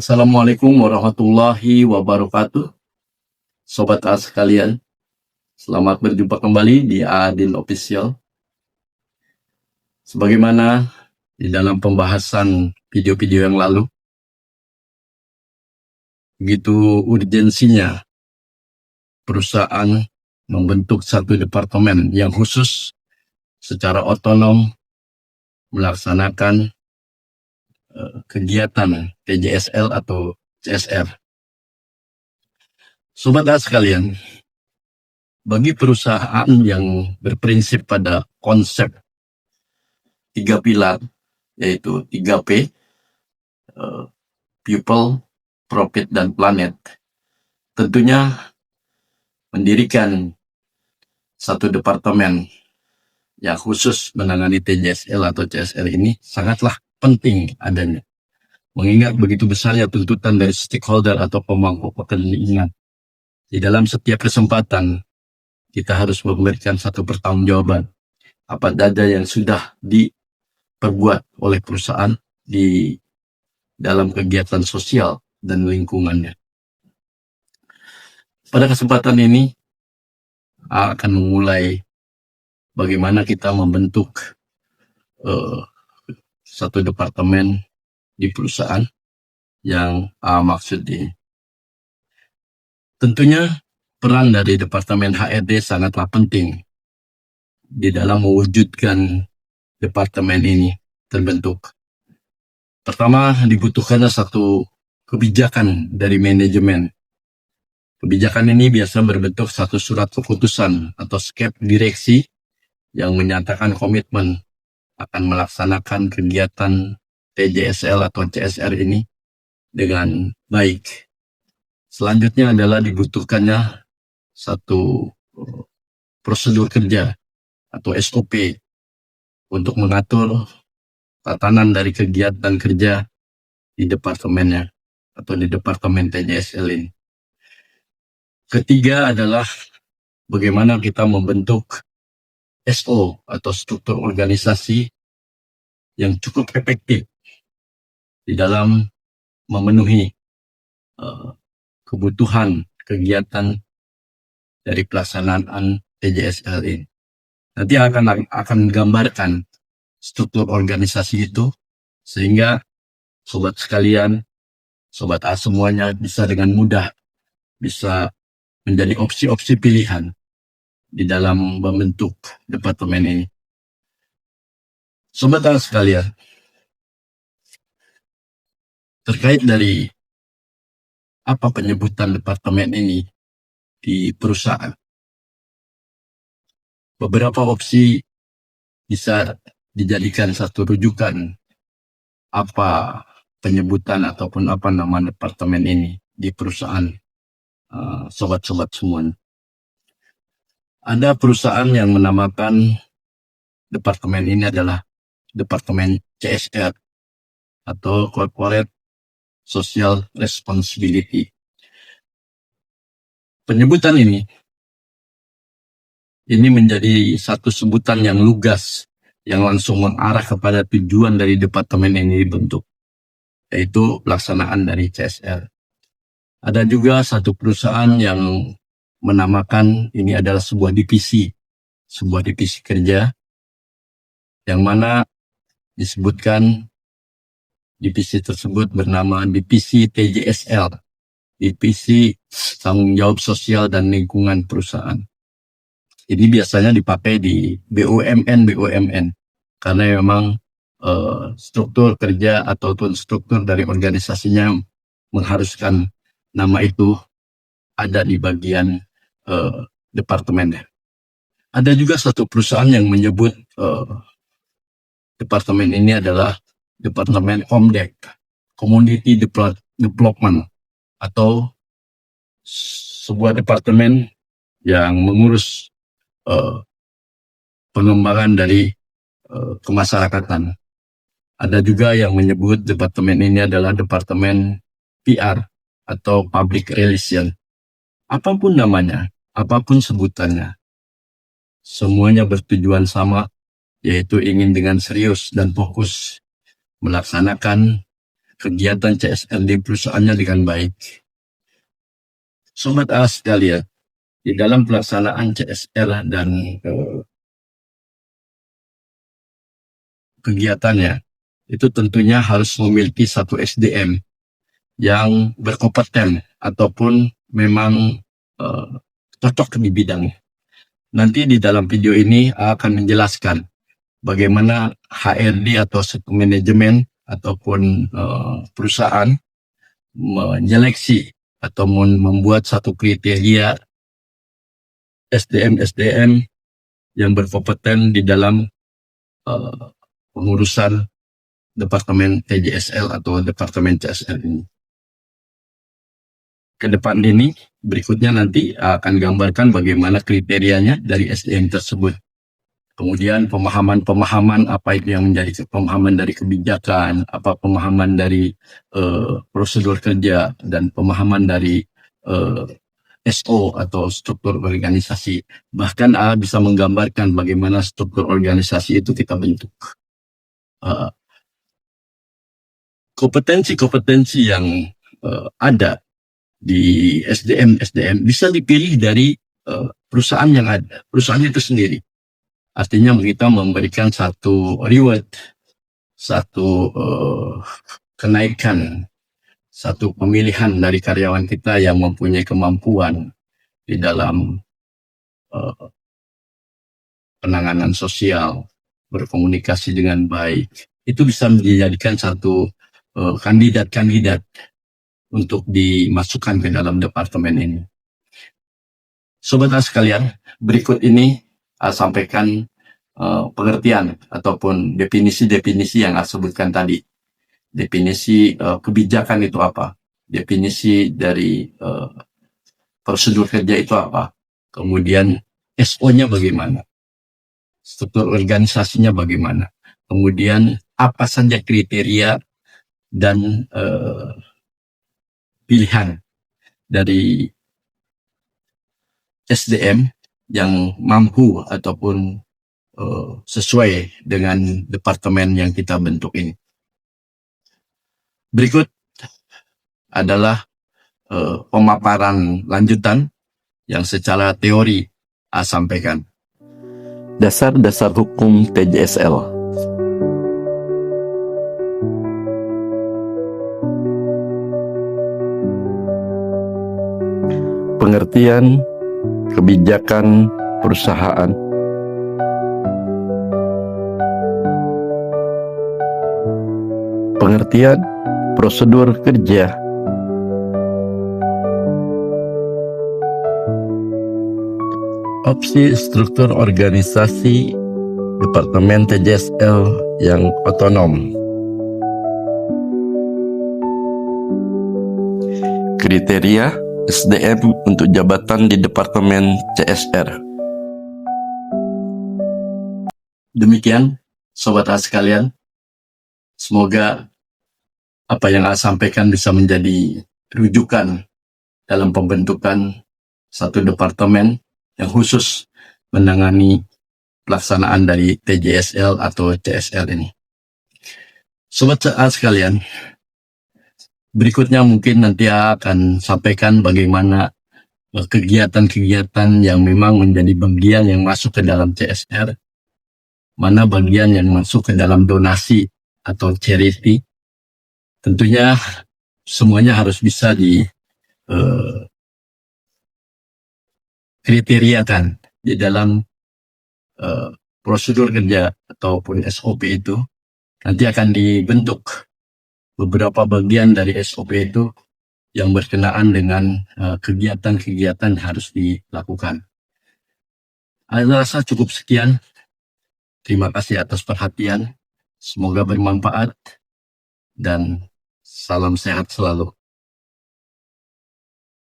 Assalamualaikum warahmatullahi wabarakatuh. Sobat A sekalian, selamat berjumpa kembali di Adin Official. Sebagaimana di dalam pembahasan video-video yang lalu, begitu urgensinya perusahaan membentuk satu departemen yang khusus secara otonom melaksanakan kegiatan TJSL atau CSR. Sobat A sekalian, bagi perusahaan yang berprinsip pada konsep 3 pilar, yaitu 3P, people, profit, dan planet, tentunya mendirikan satu departemen yang khusus menangani TJSL atau CSR ini sangatlah penting adanya. Mengingat begitu besarnya tuntutan dari stakeholder atau pemangku kepentingan. Di dalam setiap kesempatan, kita harus memberikan satu pertanggungjawaban apa saja yang sudah diperbuat oleh perusahaan di dalam kegiatan sosial dan lingkungannya. Pada kesempatan ini akan memulai bagaimana kita membentuk satu departemen di perusahaan yang maksud ini. Tentunya peran dari Departemen HRD sangatlah penting di dalam mewujudkan departemen ini terbentuk. Pertama, dibutuhkannya satu kebijakan dari manajemen. Kebijakan ini biasa berbentuk satu surat keputusan atau skep direksi yang menyatakan komitmen akan melaksanakan kegiatan TJSL atau CSR ini dengan baik. Selanjutnya adalah dibutuhkannya satu prosedur kerja atau SOP untuk mengatur tatanan dari kegiatan kerja di departemennya atau di departemen TJSL ini. Ketiga adalah bagaimana kita membentuk SO atau struktur organisasi yang cukup efektif di dalam memenuhi kebutuhan kegiatan dari pelaksanaan TJSL ini. Nanti akan gambarkan struktur organisasi itu sehingga sobat sekalian, sobat A semuanya bisa dengan mudah bisa menjadi opsi-opsi pilihan di dalam membentuk departemen ini. Sobat A sekalian, terkait dari apa penyebutan departemen ini di perusahaan, beberapa opsi bisa dijadikan satu rujukan apa penyebutan ataupun apa nama departemen ini di perusahaan sobat-sobat semua. Ada perusahaan yang menamakan departemen ini adalah Departemen CSR atau Corporate Social Responsibility. Penyebutan ini menjadi satu sebutan yang lugas yang langsung mengarah kepada tujuan dari departemen ini dibentuk, yaitu pelaksanaan dari CSR. Ada juga satu perusahaan yang menamakan ini adalah sebuah divisi kerja, yang mana disebutkan divisi tersebut bernama divisi TJSL, divisi tanggung jawab sosial dan lingkungan perusahaan. Ini biasanya dipakai di BUMN karena memang struktur kerja ataupun struktur dari organisasinya mengharuskan nama itu ada di bagian departemennya. Ada juga satu perusahaan yang menyebut departemen ini adalah Departemen Comdec, Community Development, atau sebuah departemen yang mengurus pengembangan dari kemasyarakatan. Ada juga yang menyebut departemen ini adalah Departemen PR atau Public Relation. Apapun namanya, apapun sebutannya, semuanya bertujuan sama, yaitu ingin dengan serius dan fokus melaksanakan kegiatan CSR di perusahaannya dengan baik. Sobat A sekalian, di dalam pelaksanaan CSR dan kegiatannya, itu tentunya harus memiliki satu SDM yang berkompeten ataupun memang cocok di bidangnya. Nanti di dalam video ini akan menjelaskan bagaimana HRD atau satu manajemen ataupun perusahaan menyeleksi atau membuat satu kriteria SDM yang berkompeten di dalam pengurusan Departemen TJSL atau Departemen CSR ini. Ke depan ini, berikutnya nanti akan gambarkan bagaimana kriterianya dari SDM tersebut. Kemudian pemahaman-pemahaman apa itu yang menjadi pemahaman dari kebijakan, apa pemahaman dari prosedur kerja, dan pemahaman dari SO atau struktur organisasi. Bahkan A bisa menggambarkan bagaimana struktur organisasi itu kita bentuk. Kompetensi-kompetensi yang ada di SDM bisa dipilih dari perusahaan yang ada, perusahaan itu sendiri. Artinya kita memberikan satu reward, satu kenaikan, satu pemilihan dari karyawan kita yang mempunyai kemampuan di dalam penanganan sosial, berkomunikasi dengan baik. Itu bisa menjadikan satu kandidat-kandidat untuk dimasukkan ke dalam departemen ini. Sobat sekalian, berikut ini sampaikan pengertian ataupun definisi-definisi yang saya sebutkan tadi. Definisi kebijakan itu apa? Definisi dari prosedur kerja itu apa? Kemudian SO-nya bagaimana? Struktur organisasinya bagaimana? Kemudian apa saja kriteria dan pilihan dari SDM yang mampu ataupun sesuai dengan departemen yang kita bentuk ini. Berikut adalah pemaparan lanjutan yang secara teori sampaikan. Dasar-dasar hukum TJSL. Pengertian kebijakan perusahaan. Pengertian prosedur kerja. Opsi struktur organisasi Departemen TJSL yang otonom. Kriteria SDM untuk jabatan di Departemen CSR. Demikian, sobat sekalian. Semoga apa yang saya sampaikan bisa menjadi rujukan dalam pembentukan satu departemen yang khusus menangani pelaksanaan dari TJSL atau CSR ini. Sobat sekalian, berikutnya mungkin nanti akan sampaikan bagaimana kegiatan-kegiatan yang memang menjadi bagian yang masuk ke dalam CSR, mana bagian yang masuk ke dalam donasi atau charity. Tentunya semuanya harus bisa di kriteriakan di dalam prosedur kerja ataupun SOP itu. Nanti akan dibentuk beberapa bagian dari SOP itu yang berkenaan dengan kegiatan-kegiatan yang harus dilakukan. Saya rasa cukup sekian. Terima kasih atas perhatian. Semoga bermanfaat dan salam sehat selalu.